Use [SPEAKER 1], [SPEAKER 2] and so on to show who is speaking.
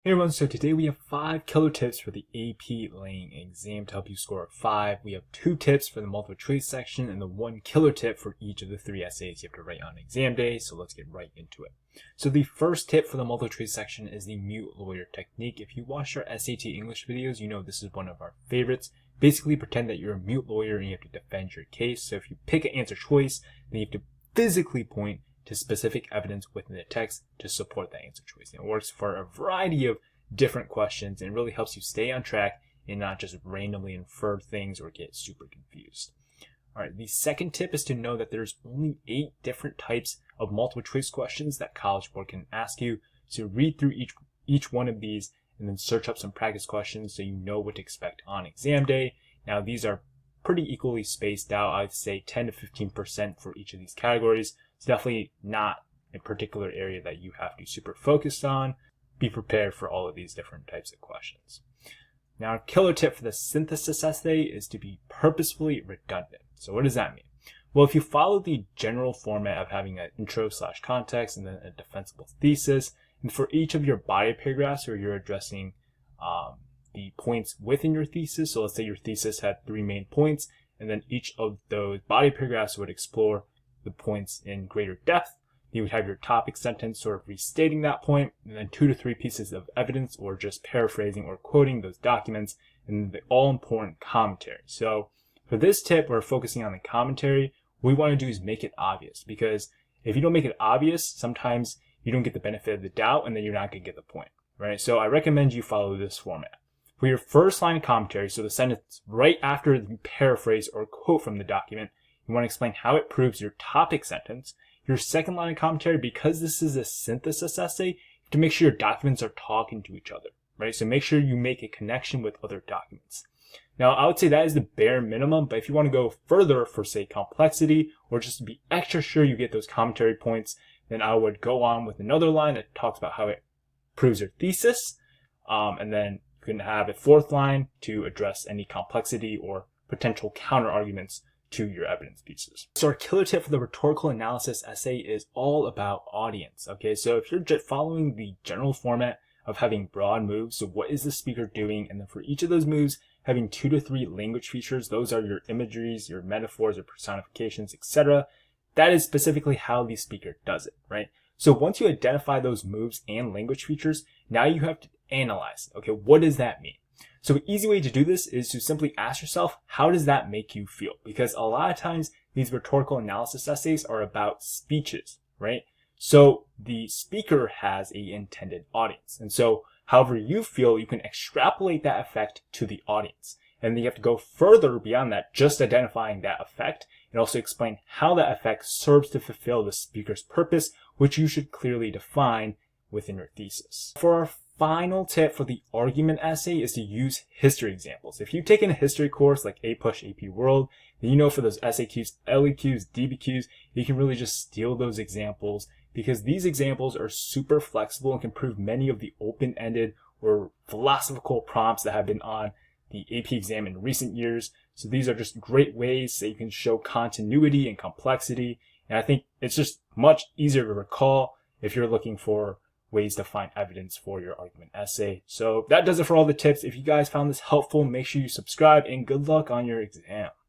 [SPEAKER 1] Hey everyone, so today we have 5 killer tips for the AP laying exam to help you score a 5. We have 2 tips for the multiple choice section and the 1 killer tip for each of the 3 essays you have to write on exam day, so let's get right into it. So the first tip for the multiple choice section is the mute lawyer technique. If you watched our SAT English videos, you know this is one of our favorites. Basically pretend that you're a mute lawyer and you have to defend your case. So if you pick an answer choice, then you have to physically point to specific evidence within the text to support that answer choice. And it works for a variety of different questions and really helps you stay on track and not just randomly infer things or get super confused. All right, the second tip is to know that there's only 8 different types of multiple choice questions that College Board can ask you. So read through each one of these and then search up some practice questions so you know what to expect on exam day. Now these are pretty equally spaced out. I'd say 10 to 15% for each of these categories. It's definitely not a particular area that you have to super focus on. Be prepared for all of these different types of questions. Now, a killer tip for the synthesis essay is to be purposefully redundant. So what does that mean? Well, if you follow the general format of having an intro/context and then a defensible thesis, and for each of your body paragraphs where you're addressing the points within your thesis, so let's say your thesis had 3 main points, and then each of those body paragraphs would explore the points in greater depth. You would have your topic sentence sort of restating that point, and then 2 to 3 pieces of evidence or just paraphrasing or quoting those documents, and then the all-important commentary. So for this tip, we're focusing on the commentary. What we want to do is make it obvious, because if you don't make it obvious, sometimes you don't get the benefit of the doubt, and then you're not going to get the point, right? So I recommend you follow this format. For your first line of commentary, so the sentence right after the paraphrase or quote from the document, you want to explain how it proves your topic sentence. Your second line of commentary, because this is a synthesis essay, you have to make sure your documents are talking to each other, right? So make sure you make a connection with other documents. Now, I would say that is the bare minimum, but if you want to go further for, say, complexity, or just to be extra sure you get those commentary points, then I would go on with another line that talks about how it proves your thesis, and then you can have a 4th line to address any complexity or potential counter arguments to your evidence pieces. So our killer tip for the rhetorical analysis essay is all about audience. Okay, so if you're just following the general format of having broad moves, so what is the speaker doing? And then for each of those moves, having 2 to 3 language features, those are your imageries, your metaphors, or personifications, etc. That is specifically how the speaker does it, right? So once you identify those moves and language features, now you have to analyze, okay, what does that mean? So an easy way to do this is to simply ask yourself, how does that make you feel? Because a lot of times these rhetorical analysis essays are about speeches, right? So the speaker has an intended audience. And so however you feel, you can extrapolate that effect to the audience. And then you have to go further beyond that, just identifying that effect, and also explain how that effect serves to fulfill the speaker's purpose, which you should clearly define within your thesis. For our final tip for the argument essay is to use history examples. If you've taken a history course like APUSH, AP World, then you know for those SAQs, LEQs, DBQs, you can really just steal those examples, because these examples are super flexible and can prove many of the open-ended or philosophical prompts that have been on the AP exam in recent years. So these are just great ways that you can show continuity and complexity. And I think it's just much easier to recall if you're looking for ways to find evidence for your argument essay. So that does it for all the tips. If you guys found this helpful, make sure you subscribe and good luck on your exam.